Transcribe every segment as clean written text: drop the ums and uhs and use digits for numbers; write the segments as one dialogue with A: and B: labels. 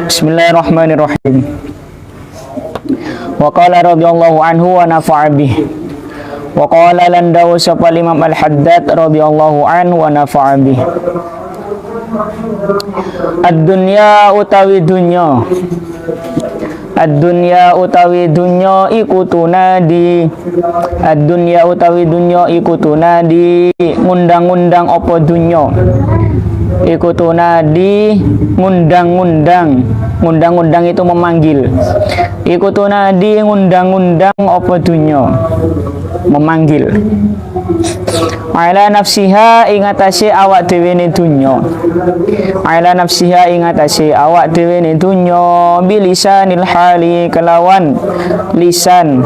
A: Bismillahirrahmanirrahim. Wa qala radhiyallahu anhu wa nafa'a bih. Wa qala lan dawu sapa Imam Al-Haddad radhiyallahu anhu wa nafa'a bih. Ad-dunya utawi dunya. Ad-dunya utawi dunya iku tunadi. Ad-dunya utawi dunya iku tunadi ngundang-undang apa dunya. Iku tunadi ngundang-undang. Ngundang-undang itu memanggil. Iku tunadi ngundang-undang apa dunya. Memanggil. Ala nafsiha ing atase awak dhewe ne dunya. Ala nafsiha ing atase awak dhewe ne dunya bilisanil hali kelawan lisan.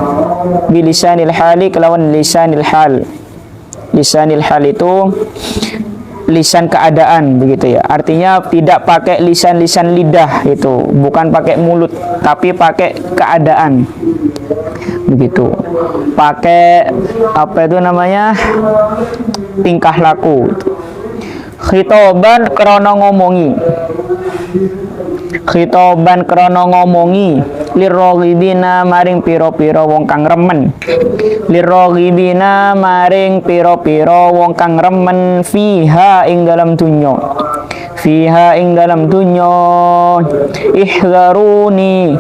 A: Bilisanil hali kelawan lisanil hal. Lisanil hal itu lisan keadaan begitu ya. Artinya tidak pakai lisan-lisan lidah itu, bukan pakai mulut tapi pakai keadaan. Begitu. Pakai apa itu namanya? Tingkah laku. Khitoban krana ngomongi. Khitoban krana ngomongi lirroghibina maring piro-piro wong kang remen. Lirroghibina maring piro-piro wong kang remen fiha ing dalam dunya. Fiha ing dalam dunya. Ihdzaruni.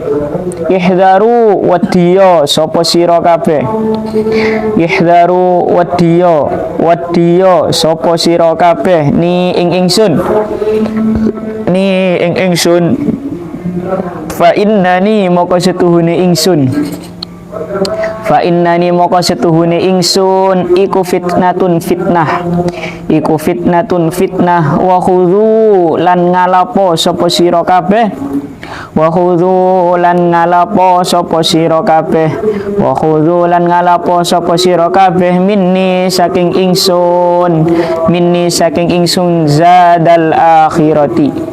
A: Ihdaru wadiyo sapa sira kabeh. Ihdaru wadiyo sapa sira kabeh ni ing ingsun. Ni ing ingsun. Fa innani moko setuhune ingsun. Fa innani moko setuhune ingsun iku fitnatun fitnah. Iku fitnatun fitnah wa khudhu lan ngalapo sapa sira kabeh. Wa khudhu lan ngalapo sapa sira kabeh. Wa khudhu lan ngalapo sapa sira kabeh minni saking ingsun. Minni saking ingsun zadal akhirati.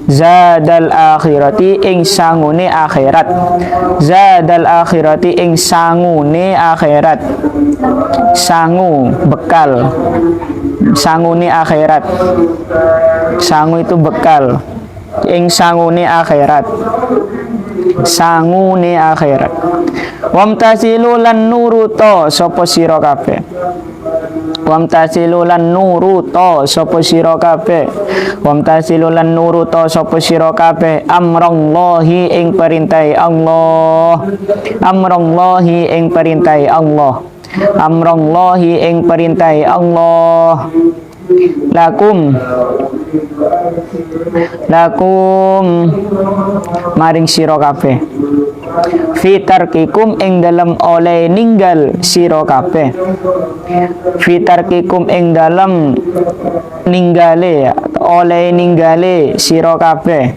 A: Zadal akhirati ing sangune akhirat. Zadal akhirati ing sangune akhirat. Sangu bekal. Sangune akhirat. Sangu itu bekal. Ing sangune akhirat. Sangune akhirat. Wamtasilu lan nuruta sapa sira kabeh. Wamtasilu lan nuruta sapa sira kabeh. Wamtasilu lan nuruta sapa sira kabeh amrallahi ing perintahe Allah. Amrallahi ing perintahe Allah. Amrallahi ing perintahe Allah. Lakum maring sira kabeh fitarkikum ing dalam oleh ninggal sira kabeh. Fitarkikum ing dalam ninggale oleh ninggale sira kabeh.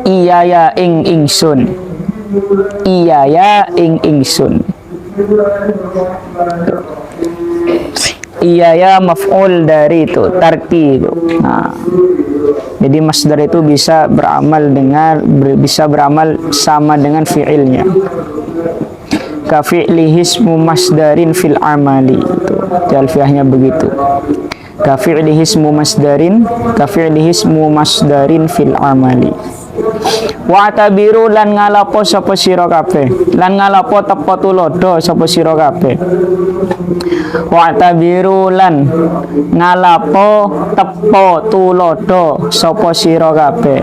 A: Iya ya ing ingsun. Iya ya ing ingsun. Iya ya maf'ul dari itu tarki itu. Nah, jadi masdar itu bisa beramal sama dengan fi'ilnya. Ka fi'lihi ismu masdarin fil amali itu. Alfiahnya begitu. Ka fi'lihi ismu masdarin fil amali. Wa tabiru lan ngalapo sapa sira kabeh. Lan ngalapo tepo tulodo sapa sira kabeh. Wa tabiru lan ngalapo tepo tulodo sapa sira kabeh.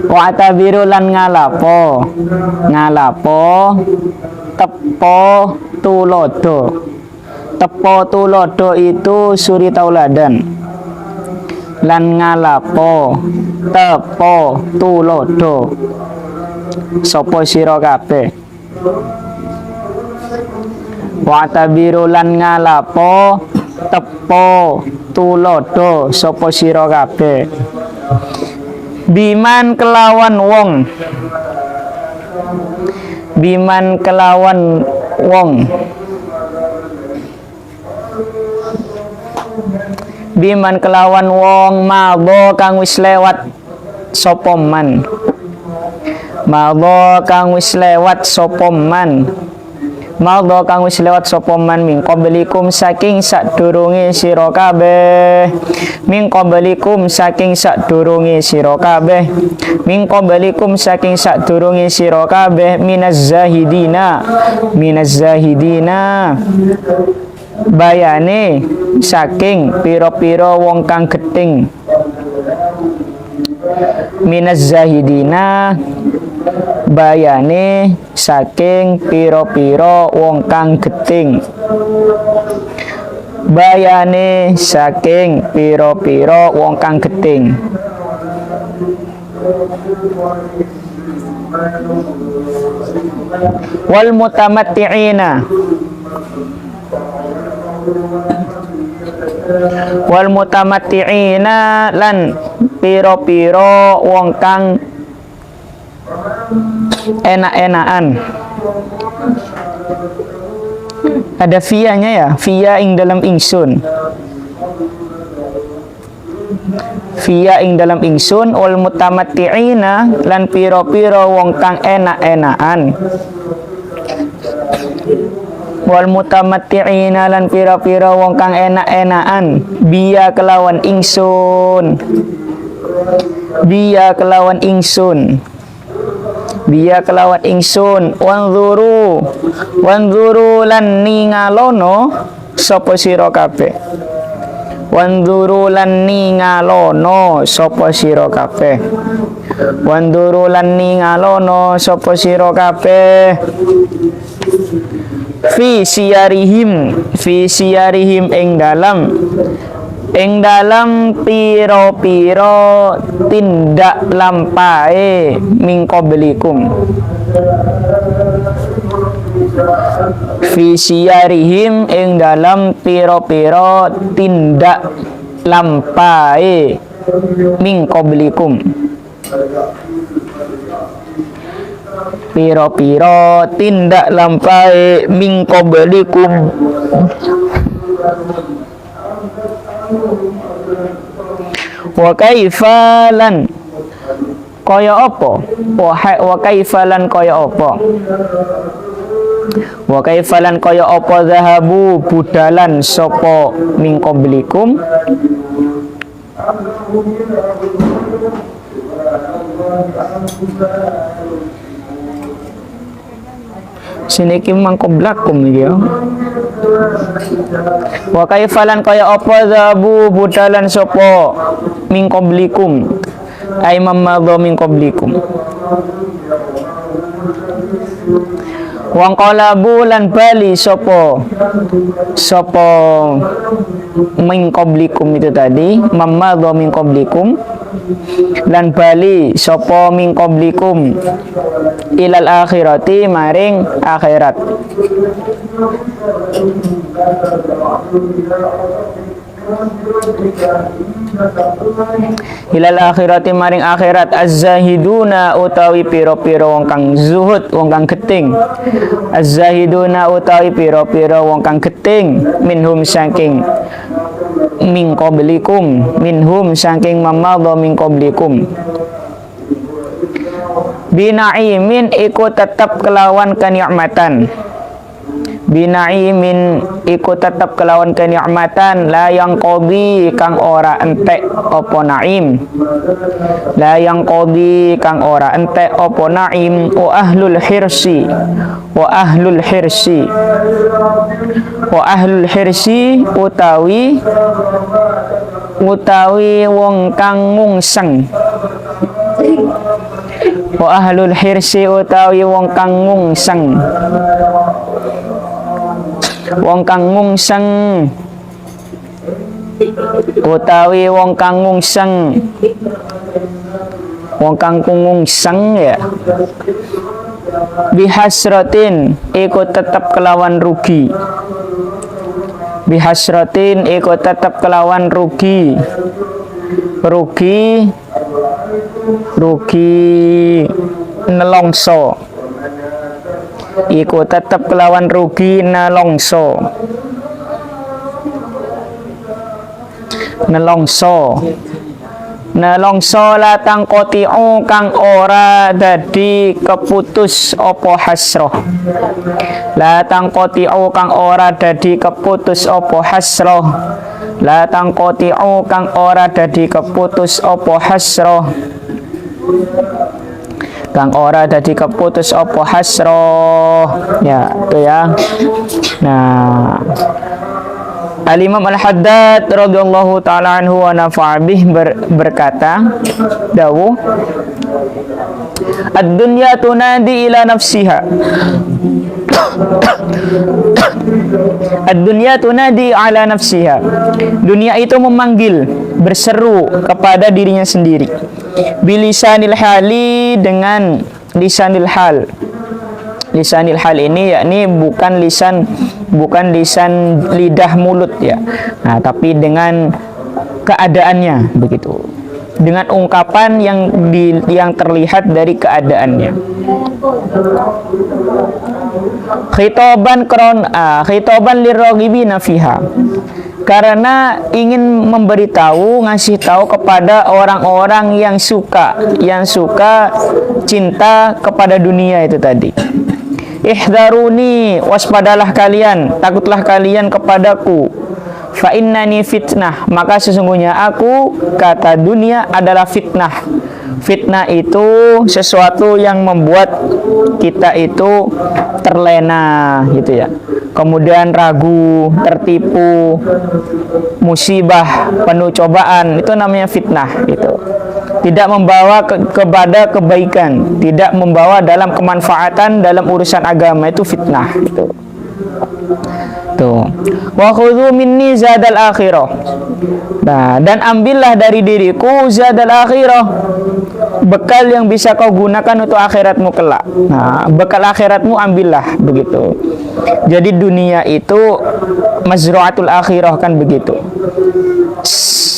A: Wa tabiru lan ngalapo tepo tulodo. Tepo tulodo itu suri tauladan. Lan ngalapo tepo tulodo sapa sira kabeh. Wa tabiru lan ngalapo tepo tulodo sapa sira kabeh. Biman kelawan wong. Biman kelawan wong. Biman kelawan wong madha kang wis lewat sapa man. Madha kang wis lewat sapa man. Maldo kang wis lewat sapa man min qablikum saking sadurunge sira kabeh. Min qablikum saking sadurunge sira kabeh. Min qablikum saking sadurunge sira kabeh minaz zahidina. Minaz zahidina. Bayane saking pira-pira wong kang gething. Minaz zahidina bayane saking pira-pira wong kang gething. Bayane saking pira-pira wong kang gething. Wal mutamatti'ina. Wal mutamatti'ina lan pira-pira wong kang enak-enakan. Ada fiyanya ya, fiya ing dalam ingsun. Fiya ing dalam ingsun wal mutamatti'ina lan pira-pira wong kang enak-enakan. Wal mutamatti'ina lan pira-pira wong kang enak-enakan biya kelawan ingsun. Biya kelawan ingsun. Biya kelawan ingsun. Wanzuru lan ningalono sapa sira kabeh. Wanzuru lan ningalono sapa sira kabeh. Wanzuru lan ningalono sapa sira kabeh. Fi siyarihim ing dalam piro-piro tindak lampae min qablikum. Fi siyarihim ing dalam piro-piro tindak lampae min qablikum. Piro-piro tindak lampae min qablikum. Wa kaifalan kaya apa? Wa kaifalan kaya apa? Wa kaifalan kaya apa zahabu budalan sapa min qablikum. Sini ki mangkoblakum iki ya. Wa kaifalan kaya apa zabu budalan sapa min qablikum ay mamadha min qablikum. Wang qalabu lan bali sapa min qablikum itu tadi mamadha min qablikum lan bali sapa min qablikum ilal akhirati maring akhirat. Ilal akhirati maring akhirat az-zahiduna utawi pira-pira wong kang zuhud wong kang geting. Az-zahiduna utawi pira-pira wong kang geting minhum saking min qablikum. Minhum saking mamadha min qablikum. Binaimin iku tetap kelawan kenikmatan. Binaimin iku tetap kelawan kenikmatan la yang qadi kang ora entek apa naim. La yang qadi kang ora entek apa naim. Wa ahlul hirsi. Wa ahlul hirsi. Wa ahlul hirsi utawi wong kang ngungseng. Wa ahlul hirsi utawi wong kang ngungseng. Wong kang ngungseng utawi wong kang ngungseng. Wong kang ngungseng ya. Bihasratin iku tetap kelawan rugi. Bihasratin iku tetap kelawan rugi. Rugi nelongso. Iku tetap kelawan rugi nelongso. Nelongso la tangkoti'u kang ora dadi keputus opo hasroh. La tangkoti'u kang ora dadi keputus opo hasroh. La tangkoti'u kang ora dadi keputus opo hasroh. Kang ora dadi keputus opo hasroh. Ya, itu ya. Nah, Al-Imam Al-Haddad radhiyallahu ta'ala anhu wa nafa'a bih berkata, dawuh, ad-dunya tunadi ila nafsiha. Ad-dunya tunadi ala nafsiha. Dunia itu memanggil, berseru kepada dirinya sendiri. Bilisanil hali, dengan lisanil hal. Lisanil hal ini yakni bukan lisan lidah mulut ya. Nah, tapi dengan keadaannya begitu. Dengan ungkapan yang terlihat dari keadaannya. Khitoban lirraghibina fiha. Karena ingin memberitahu, ngasih tahu kepada orang-orang yang suka cinta kepada dunia itu tadi. Ihdharuni, waspadalah kalian, takutlah kalian kepadaku. Fa innani fitnah, maka sesungguhnya aku, kata dunia, adalah fitnah. Fitnah itu sesuatu yang membuat kita itu terlena gitu ya. Kemudian ragu, tertipu, musibah, penuh cobaan, itu namanya fitnah gitu. Tidak membawa kepada kebaikan, tidak membawa dalam kemanfaatan dalam urusan agama, itu fitnah itu. Tuh. Wa khudhu minni zadal akhirah. Nah, dan ambillah dari diriku zadal akhirah, bekal yang bisa kau gunakan untuk akhiratmu kelak. Nah, bekal akhiratmu ambillah begitu. Jadi dunia itu mazru'atul akhirah kan begitu.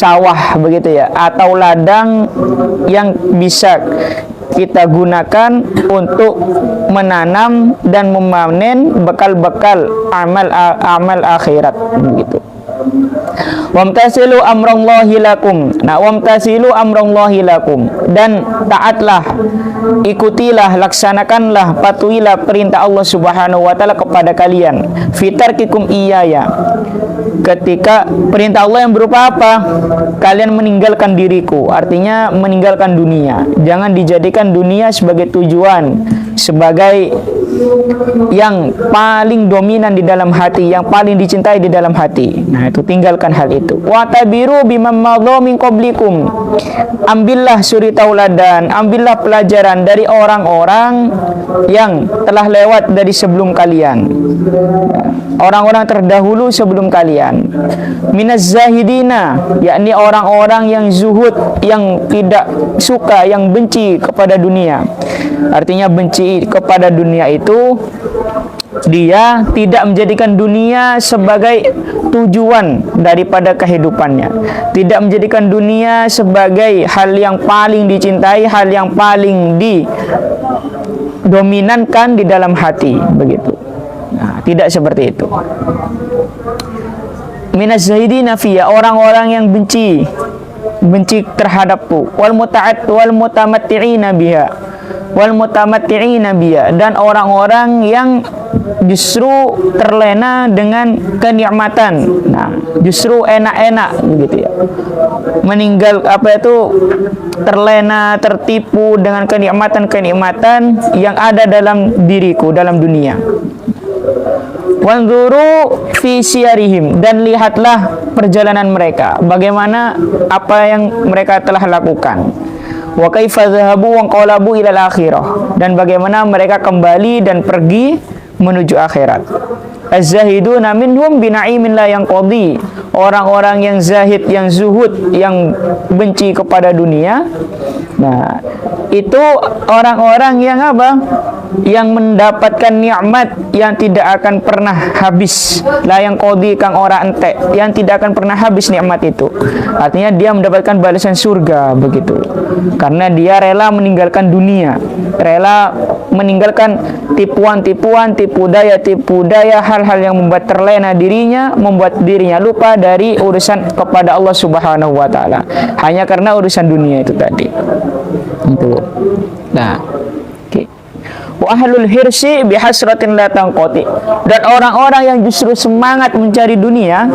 A: Sawah begitu ya, atau ladang yang bisa kita gunakan untuk menanam dan memanen bekal-bekal amal akhirat begitu. Wamtasilu amrallahi lakum. Nah, wamtasilu amrallahi lakum, dan taatlah, ikutilah, laksanakanlah, patuhilah perintah Allah Subhanahu wa taala kepada kalian. Fitarkikum iyaya. Ketika perintah Allah yang berupa apa? Kalian meninggalkan diriku, artinya meninggalkan dunia. Jangan dijadikan dunia sebagai tujuan, sebagai yang paling dominan di dalam hati, yang paling dicintai di dalam hati. Nah, itu tinggalkan hal itu. Wa tabiru bimam madha min qablikum. Ambillah suri tauladan, ambillah pelajaran dari orang-orang yang telah lewat dari sebelum kalian. Orang-orang terdahulu sebelum kalian. Minaz zahidina, yakni orang-orang yang zuhud, yang tidak suka, yang benci kepada dunia. Artinya benci kepada dunia itu dia tidak menjadikan dunia sebagai tujuan daripada kehidupannya, tidak menjadikan dunia sebagai hal yang paling dicintai, hal yang paling didominankan di dalam hati begitu. Nah, tidak seperti itu. Minaz zahidina fiyya, orang-orang yang benci terhadapku, wal mutamatti'ina biha, wal mutamatti'ina biha, dan orang-orang yang justru terlena dengan kenikmatan. Nah, justru enak-enak begitu ya. Meninggal terlena, tertipu dengan kenikmatan-kenikmatan yang ada dalam diriku, dalam dunia. Wanzuru fi siyarihim, dan lihatlah perjalanan mereka, bagaimana apa yang mereka telah lakukan. Wa kaifa dhahabu wa qalabu ilal akhirah, dan bagaimana mereka kembali dan pergi menuju akhirat. Az-zahiduna minhum binaimin la yanqadi, orang-orang yang zahid, yang zuhud, yang benci kepada dunia. Nah, itu orang-orang yang apa? Yang mendapatkan nikmat yang tidak akan pernah habis. La yanqadi kang ora entek, yang tidak akan pernah habis nikmat itu. Artinya dia mendapatkan balasan surga begitu. Karena dia rela meninggalkan dunia, rela meninggalkan tipuan-tipuan, tipu daya, hal-hal yang membuat terlena dirinya, membuat dirinya lupa dari urusan kepada Allah Subhanahu wa taala. Hanya karena urusan dunia itu tadi. Itu. Nah, oke. Wa ahlul hirsi bihasratin la tanqati. Dan orang-orang yang justru semangat mencari dunia,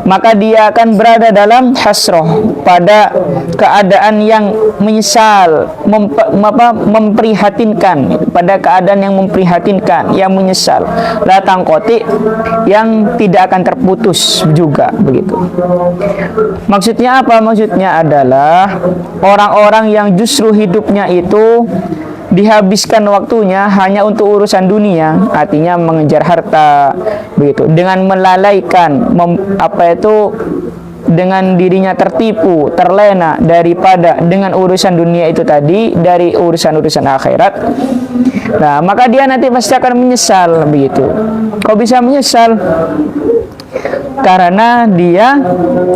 A: maka dia akan berada dalam hasroh, pada keadaan yang menyesal, memprihatinkan, pada keadaan yang memprihatinkan, yang menyesal, la tanqati, yang tidak akan terputus juga, begitu. Maksudnya apa? Maksudnya adalah orang-orang yang justru hidupnya itu dihabiskan waktunya hanya untuk urusan dunia, artinya mengejar harta, begitu, dengan melalaikan dengan dirinya tertipu, terlena daripada dengan urusan dunia itu tadi, dari urusan-urusan akhirat. Nah, maka dia nanti pasti akan menyesal, begitu. Kok bisa menyesal? Karena dia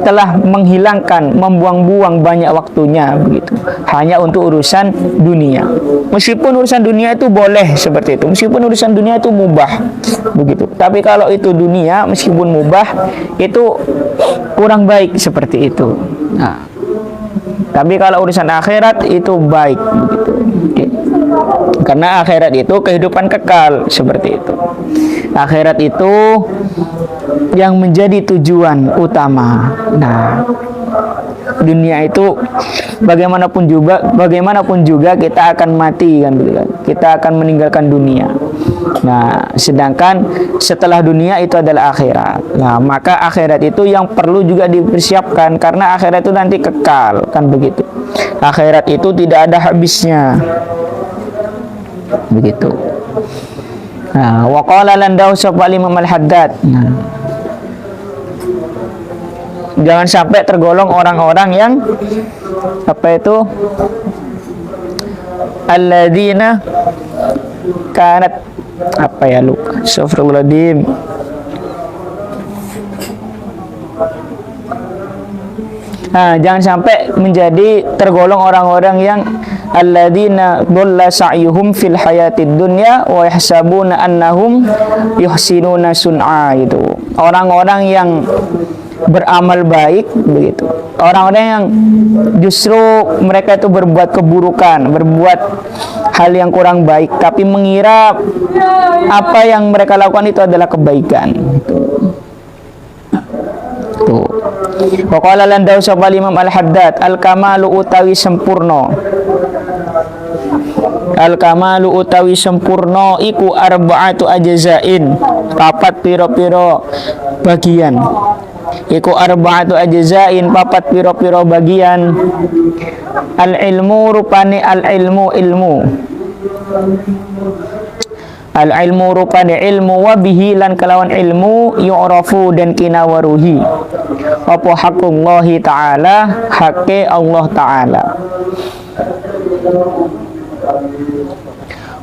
A: telah menghilangkan, membuang-buang banyak waktunya, begitu, hanya untuk urusan dunia. Meskipun urusan dunia itu boleh seperti itu, meskipun urusan dunia itu mubah, begitu. Tapi kalau itu dunia, meskipun mubah, itu kurang baik seperti itu. Nah, tapi kalau urusan akhirat itu baik, begitu. Karena akhirat itu kehidupan kekal, seperti itu. Akhirat itu yang menjadi tujuan utama. Nah, dunia itu bagaimanapun juga kita akan mati, kan, gitu kan. Kita akan meninggalkan dunia. Nah, sedangkan setelah dunia itu adalah akhirat. Nah, maka akhirat itu yang perlu juga dipersiapkan, karena akhirat itu nanti kekal, kan, begitu. Akhirat itu tidak ada habisnya, begitu. Nah, wa qala landau sapa Imam Al-Haddad. Nah, jangan sampai tergolong orang-orang yang alladzina kanat lupa. Astagfirullahaladzim. Nah, jangan sampai menjadi tergolong orang-orang yang alladzina dhalla sa'yuhum fil hayatid dunya wa yahsabuna annahum yuhsinuna sun'a, gitu. Orang-orang yang beramal baik, begitu. Orang-orang yang justru mereka itu berbuat keburukan, berbuat hal yang kurang baik, tapi mengira apa yang mereka lakukan itu adalah kebaikan. Tuh. Waqala landau sapa Imam Al-Haddad, al-kamalu utawi sempurna. Al-kamalu utawi sempurna iku arba'atu ajzain, papat piro-piro bagian. Iku arba'atu ajzain, papat piro-piro bagian. Al-ilmu rupane al-ilmu ilmu. Al-ilmu rupane ilmu, wa bihi lan kelawan ilmu yu'rafu dan kinawaruhi apa hakullahi ta'ala, hakke Allah ta'ala.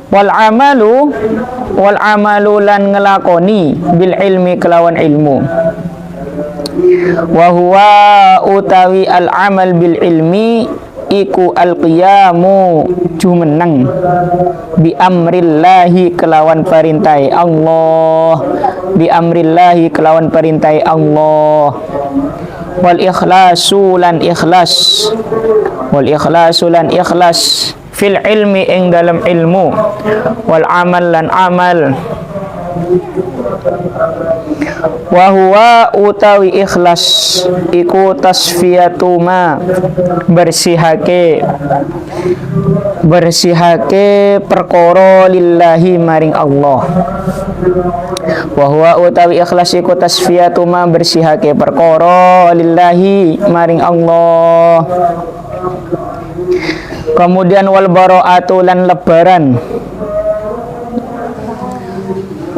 A: Wal amalu lan ngelakoni bil ilmi kelawan ilmu. Wa huwa utawi al amal bil ilmi iku al qiyamu jumeneng bi amrillahi kelawan perintai Allah, bi amrillahi kelawan perintai Allah. Wal ikhlasu lan ikhlas, wal ikhlasu lan ikhlas fil ilmi ing dalam ilmu, wal amal lan amal. Wa huwa utawi ikhlas iku tasfiyatu ma bersihake perkara lillahi maring Allah. Wa huwa utawi ikhlas iku tasfiyatu ma bersihake perkara lillahi maring Allah. Kemudian wal bara'atu lan lebaran.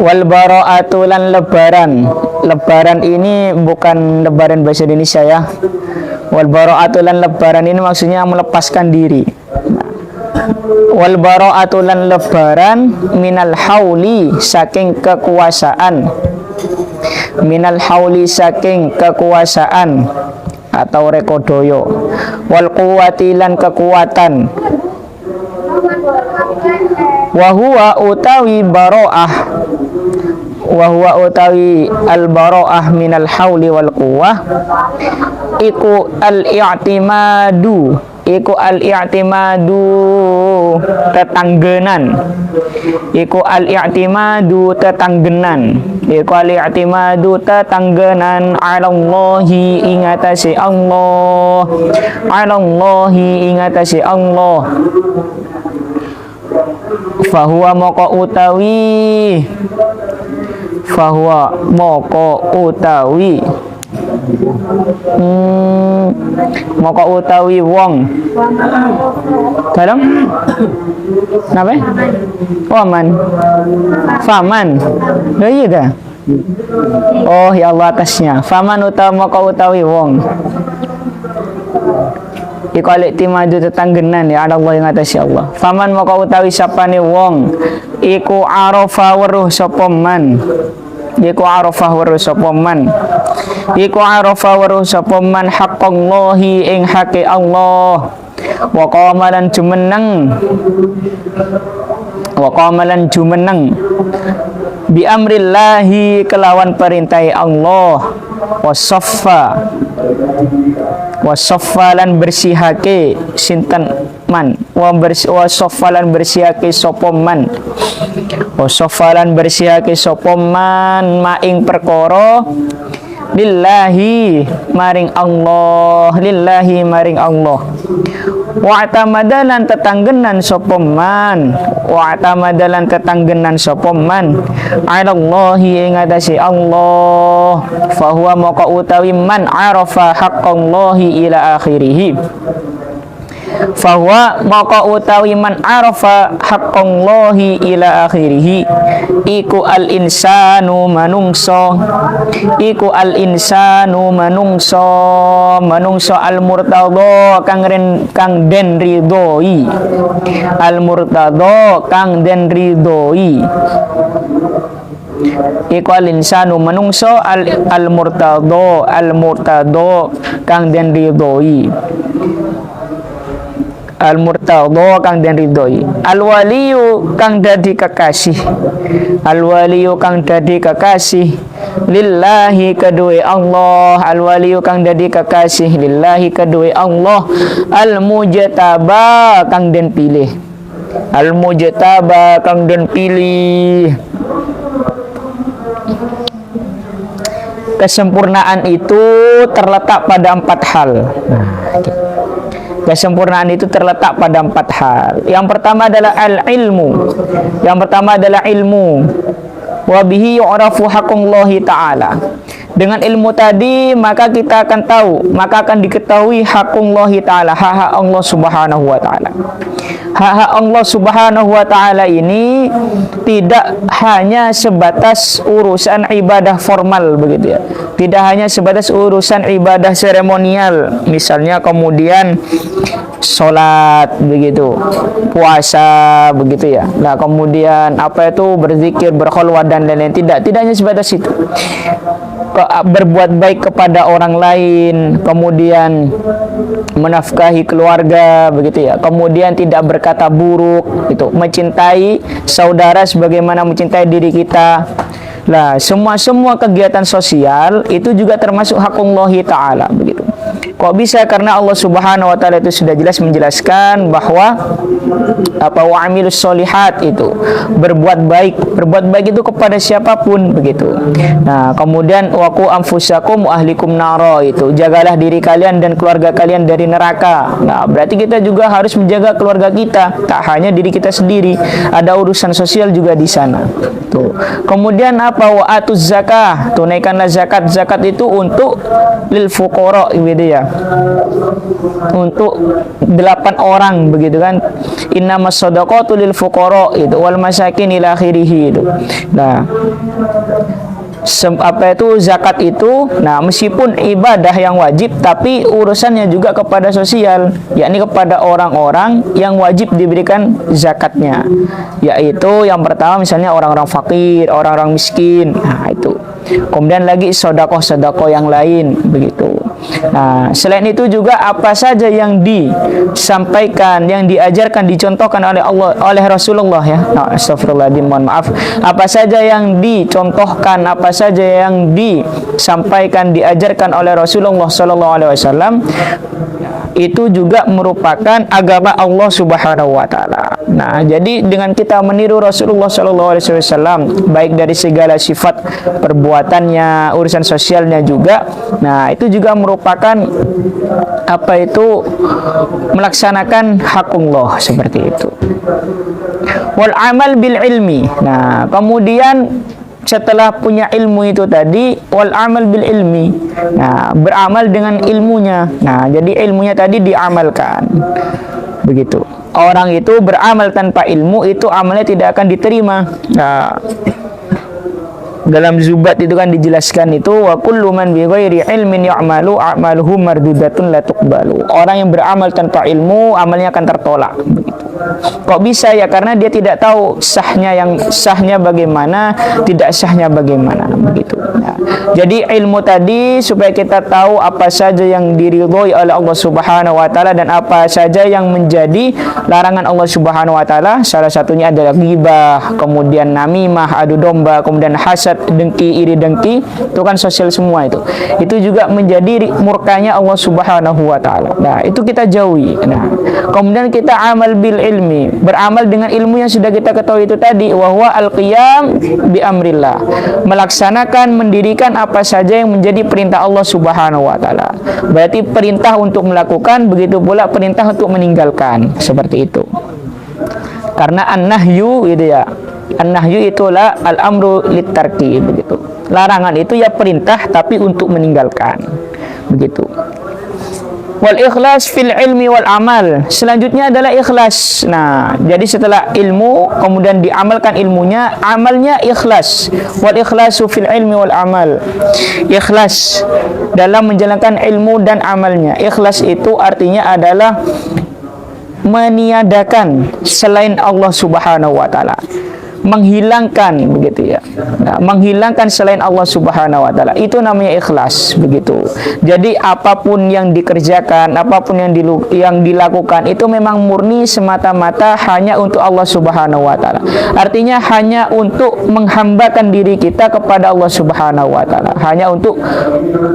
A: Wal bara'atu lan lebaran. Lebaran ini bukan lebaran bahasa Indonesia, ya. Wal bara'atu lan lebaran ini maksudnya melepaskan diri. Wal bara'atu lan lebaran minal hauli saking kekuasaan. Minal hauli saking kekuasaan atau rekodoyo. Wal quwwati lan kekuatan. Wa utawi baro'ah, wa utawi al baro'ah minal hauli wal quwwah iku al i'timadu tetanggenan, iku al i'timadu tetanggenan alallahi ingatasi Allah, alallahi ingatasi Allah. Fahuwa moko utawi wong tolong kenapa? Waman faman iya dah. Oh ya Allah atasnya faman utawi wong iku al-i'timadu tetanggenan ya Allah yang atas ya Allah. Faman maka utawi sapane wong iku arafa weruh sapa man, iku arafa weruh sapa man, iku arafa weruh sapa man haqqallahi ing hake Allah, wa qamalan jumeneng bi amrillahi kelawan perintai Allah, wasoffa lan bersihake sinten man, wasoffa lan bersihake sapa man, wasoffa lan bersihake sapa man maing perkara lillahi maring Allah, lillahi maring Allah. Wa'tamadalan tetanggenan sapa man, wa'tamadalan tetanggenan sapa man alallahi ing atase Allah, fahuwa maka utawi man arafa haqqallahi ila akhirih. Fahuwa maka utawi man arafa haqqallahi ila akhirih iku al insanu manungso, iku al insanu manungso al murtadha kang den ridhoi, al murtadha kang den ridhoi, iku al insanu manungso al murtadha kang den ridhoi, al murtadha kang den ridhoi, al waliyu kang dadi kekasih, al waliyu kang dadi kekasih lillahi kedue Allah, al waliyu kang dadi kekasih lillahi kedue Allah, al mujtaba kang den pilih, al mujtaba kang den pilih. Kesempurnaan itu terletak pada 4 hal. Kesempurnaan itu terletak pada 4 hal. Yang pertama adalah al-ilmu. Yang pertama adalah ilmu. Wa bihi yu'rafu haqqullahi ta'ala. Dengan ilmu tadi maka kita akan tahu, maka akan diketahui haqqullahi ta'ala, hak-hak Allah Subhanahu wa taala. Hak-hak Allah Subhanahu wa taala ini tidak hanya sebatas urusan ibadah formal begitu ya. Tidak hanya sebatas urusan ibadah seremonial, misalnya kemudian sholat begitu, puasa begitu ya. Nah kemudian apa itu berzikir, berkholwat dan lain-lain. Tidak hanya sebatas itu. Berbuat baik kepada orang lain, kemudian menafkahi keluarga begitu ya, kemudian tidak berkata buruk, itu mencintai saudara sebagaimana mencintai diri kita. Nah semua kegiatan sosial itu juga termasuk haqullahi ta'ala begitu. Kok bisa? Karena Allah Subhanahu wa taala itu sudah jelas menjelaskan bahwa apa wa amilus solihat itu berbuat baik itu kepada siapapun begitu. Nah, kemudian waqu anfusakum wa ahlikum naro, itu jagalah diri kalian dan keluarga kalian dari neraka. Nah, berarti kita juga harus menjaga keluarga kita, tak hanya diri kita sendiri, ada urusan sosial juga di sana. Tuh. Kemudian apa wa atuz zakah, tunaikanlah zakat. Zakat itu untuk lil fuqara gitu ya. Untuk 8 orang begitu kan. Innamas shadaqatu lil fuqara itu wal masakin ila akhirih itu. Nah, apa itu zakat itu, nah meskipun ibadah yang wajib tapi urusannya juga kepada sosial, yakni kepada orang-orang yang wajib diberikan zakatnya, yaitu yang pertama misalnya orang-orang fakir, orang-orang miskin. Nah itu Kemudian lagi sedekah-sedekah yang lain begitu. Nah, selain itu juga apa saja yang disampaikan, yang diajarkan, dicontohkan oleh Rasulullah ya. Nah, astagfirullahaladzim, mohon maaf. Apa saja yang dicontohkan, apa saja yang disampaikan, diajarkan oleh Rasulullah sallallahu alaihi wasallam itu juga merupakan agama Allah Subhanahu wa taala. Nah, jadi dengan kita meniru Rasulullah sallallahu alaihi wasallam baik dari segala sifat perbuatannya, urusan sosialnya juga. Nah, itu juga merupakan melaksanakan hakullah seperti itu. Wal amal bil ilmi. Nah, kemudian setelah punya ilmu itu tadi, wal amal bil ilmi. Nah, beramal dengan ilmunya. Nah, jadi ilmunya tadi diamalkan. Begitu. Orang itu beramal tanpa ilmu, itu amalnya tidak akan diterima. Nah, dalam Zubat itu kan dijelaskan itu, wa kullu man bi ghairi ilmin ya'malu a'maluhu mardudatun la tuqbalu. Orang yang beramal tanpa ilmu, amalnya akan tertolak. Begitu. Kok bisa ya? Karena dia tidak tahu sahnya bagaimana, tidak sahnya bagaimana begitu. Nah, jadi ilmu tadi supaya kita tahu apa saja yang diridhoi oleh Allah Subhanahu wa taala dan apa saja yang menjadi larangan Allah Subhanahu wa taala. Salah satunya adalah ghibah, kemudian namimah, adu domba, kemudian hasad, dengki, iri dengki, itu kan sosial semua itu. Itu juga menjadi murkanya Allah Subhanahu wa taala. Nah, itu kita jauhi. Nah, kemudian kita amal bil ilmi, beramal dengan ilmu yang sudah kita ketahui itu tadi, wa huwa al-qiyam bi amrillah, melaksanakan, mendirikan apa saja yang menjadi perintah Allah Subhanahu wa taala. Berarti perintah untuk melakukan, begitu pula perintah untuk meninggalkan, seperti itu. Karena an-nahyu gitu ya. An-nahyu itulah al-amru litarki begitu. Larangan itu ya perintah tapi untuk meninggalkan. Begitu. Wal ikhlas fil ilmi wal amal. Selanjutnya adalah ikhlas. Nah, jadi setelah ilmu kemudian diamalkan ilmunya, amalnya ikhlas. Wal ikhlasu fil ilmi wal amal. Ikhlas dalam menjalankan ilmu dan amalnya. Ikhlas itu artinya adalah meniadakan selain Allah Subhanahu wa taala, menghilangkan begitu ya. Nah, menghilangkan selain Allah Subhanahu wa taala, itu namanya ikhlas begitu. Jadi apapun yang dikerjakan, apapun yang dilakukan itu memang murni semata-mata hanya untuk Allah Subhanahu wa taala. Artinya hanya untuk menghambakan diri kita kepada Allah Subhanahu wa taala, hanya untuk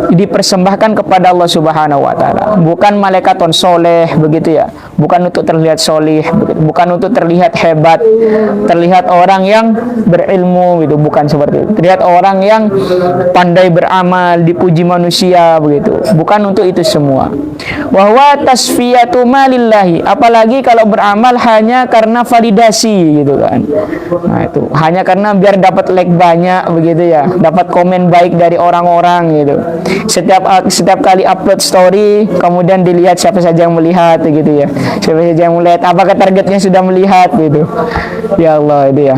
A: dipersembahkan kepada Allah Subhanahu wa taala. Bukan malaikaton soleh begitu ya. Bukan untuk terlihat solih, bukan untuk terlihat hebat, terlihat orang yang berilmu gitu, bukan seperti itu. Terlihat orang yang pandai beramal, dipuji manusia begitu. Bukan untuk itu semua. Wa tasfiyatu malillahi, apalagi kalau beramal hanya karena validasi gitu kan. Nah, itu hanya karena biar dapat like banyak begitu ya, dapat komen baik dari orang-orang gitu. Setiap kali upload story kemudian dilihat siapa saja yang melihat gitu ya. Siapa saja yang melihat, apakah targetnya sudah melihat gitu. Ya Allah, itu ya.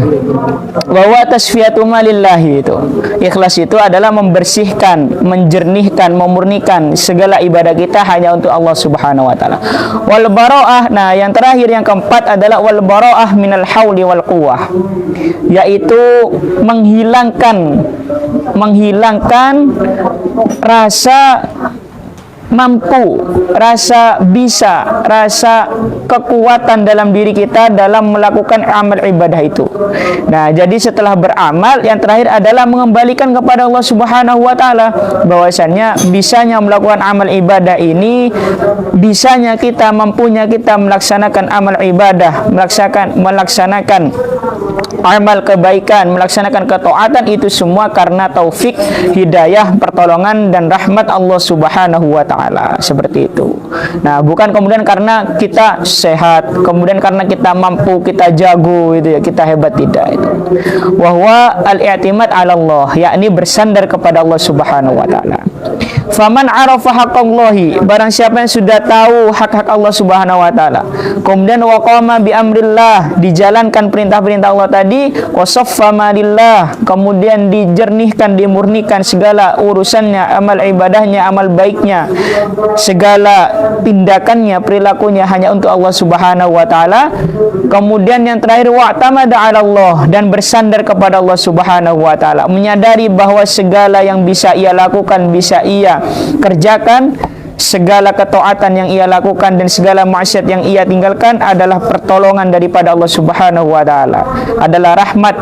A: Bahwa tasfiyatu malillahi itu. Ikhlas itu adalah membersihkan, menjernihkan, memurnikan segala ibadah kita hanya untuk Allah Subhanahu wa taala. Wal bara'ah, nah yang terakhir yang keempat adalah wal bara'ah minal hauli wal quwwah. Yaitu menghilangkan rasa mampu, rasa bisa, rasa kekuatan dalam diri kita dalam melakukan amal ibadah itu. Nah, jadi setelah beramal, yang terakhir adalah mengembalikan kepada Allah Subhanahu wa taala, bahwasannya bisanya melakukan amal ibadah ini, bisanya kita, mampunya kita melaksanakan amal ibadah, melaksanakan amal kebaikan, melaksanakan ketaatan, itu semua karena taufik, hidayah, pertolongan dan rahmat Allah Subhanahu wa taala, seperti itu. Nah, bukan kemudian karena kita sehat, kemudian karena kita mampu, kita jago itu ya, kita hebat, tidak itu. Wa huwa al-i'timad 'ala Allah, yakni bersandar kepada Allah Subhanahu wa taala. Faman arafa haqqallahi, barang siapa yang sudah tahu hak-hak Allah Subhanahu wa taala, kemudian waqama bi amrillah, dijalankan perintah-perintah Allah tadi, wasaffa malillah, kemudian dijernihkan, dimurnikan segala urusannya, amal ibadahnya, amal baiknya, segala tindakannya, perilakunya hanya untuk Allah Subhanahu wa taala. Kemudian yang terakhir wa'tamada 'ala Allah, dan bersandar kepada Allah Subhanahu wa taala, menyadari bahwa segala yang bisa ia lakukan, bisa ia kerjakan, segala ketaatan yang ia lakukan dan segala maksiat yang ia tinggalkan adalah pertolongan daripada Allah Subhanahu wa taala, adalah rahmat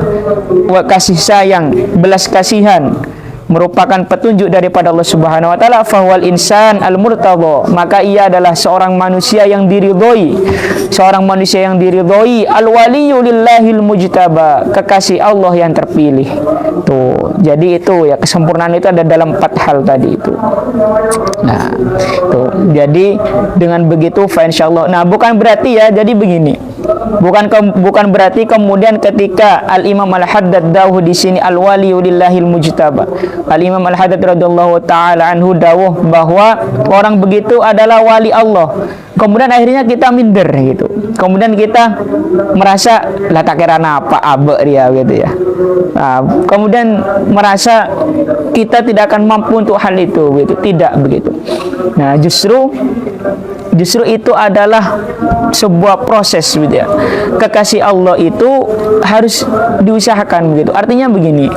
A: wa kasih sayang, belas kasihan, merupakan petunjuk daripada Allah Subhanahu wa taala. Fahwal insan al-murtadha, maka ia adalah seorang manusia yang diridhoi, seorang manusia yang diridhoi, al-waliyyu lillahil mujtaba, kekasih Allah yang terpilih. Tuh, jadi itu ya, kesempurnaan itu ada dalam 4 hal tadi itu. Nah, tuh. Jadi dengan begitu fa insyaallah. Nah, bukan berarti ya, jadi begini. Bukan berarti kemudian ketika Al-Imam Al-Haddad dawuh di sini al-waliyyu lillahil mujtaba. Al-Imam Al-Haddad radhiyallahu taala anhu dawuh bahwa orang begitu adalah wali Allah. Kemudian akhirnya kita minder gitu. Kemudian kita merasa lah tak kira apa abe dia gitu ya. Nah, kemudian merasa kita tidak akan mampu untuk hal itu gitu. Tidak begitu. Nah, justru itu adalah sebuah proses gitu ya. Kekasih Allah itu harus diusahakan begitu. Artinya begini.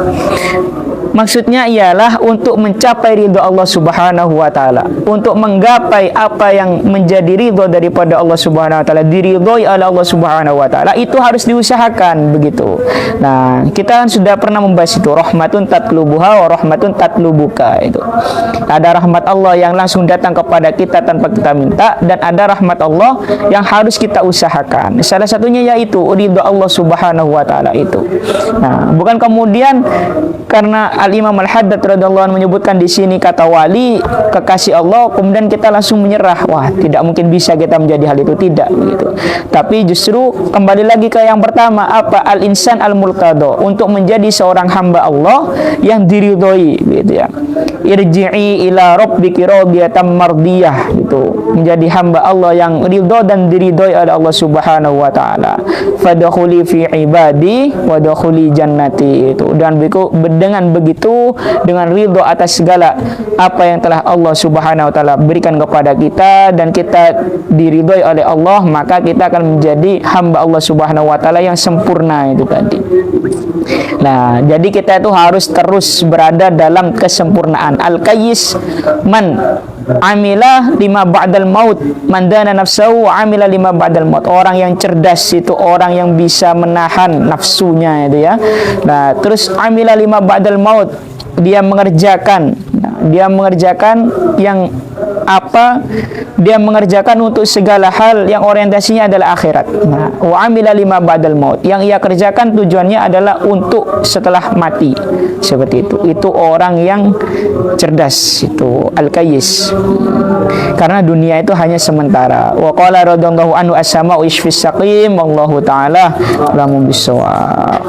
A: Maksudnya ialah untuk mencapai ridho Allah Subhanahu wa taala, untuk menggapai apa yang menjadi ridho daripada Allah Subhanahu wa taala, diridhoi oleh Allah Subhanahu wa taala, itu harus diusahakan begitu. Nah, kita kan sudah pernah membahas itu, rahmatun tatlubuha wa rahmatun tatlubuka itu. Ada rahmat Allah yang langsung datang kepada kita tanpa kita minta, dan ada rahmat Allah yang harus kita usahakan. Salah satunya yaitu ridho Allah Subhanahu wa taala itu. Nah, bukan kemudian karena Al-Imam Al-Haddad radhiyallahu anhu menyebutkan di sini kata wali, kekasih Allah, kemudian kita langsung menyerah. Wah, tidak mungkin bisa kita menjadi hal itu, tidak begitu. Tapi justru kembali lagi ke yang pertama, apa? Al-insan al-murtadha, untuk menjadi seorang hamba Allah yang diridhoi gitu ya. Irji'i ila rabbiki radiyatan mardiyah gitu. Menjadi hamba Allah yang ridho dan diridhoi oleh Allah Subhanahu wa taala. Fadkhuli fi ibadi wa dkhuli jannati itu. Dan dengan begitu, dengan ridho atas segala apa yang telah Allah Subhanahu wa taala berikan kepada kita dan kita diridhoi oleh Allah, maka kita akan menjadi hamba Allah Subhanahu wa taala yang sempurna itu tadi. Nah, jadi kita itu harus terus berada dalam kesempurnaan. Al-qayyis man amila lima ba'dal maut, man dana nafsahu wa amila lima ba'dal maut. Orang yang cerdas itu orang yang bisa menahan nafsunya itu ya. Nah, terus amila lima ba'dal maut, dia mengerjakan yang apa? Dia mengerjakan untuk segala hal yang orientasinya adalah akhirat. Nah, wa amila lima ba'dal maut, yang ia kerjakan tujuannya adalah untuk setelah mati. Seperti itu. Itu orang yang cerdas, itu al-qayyis. Karena dunia itu hanya sementara. Wa qala radhiyallahu anhu as-sama'u ishfis saqim, wallahu taala a'lamu bissawab.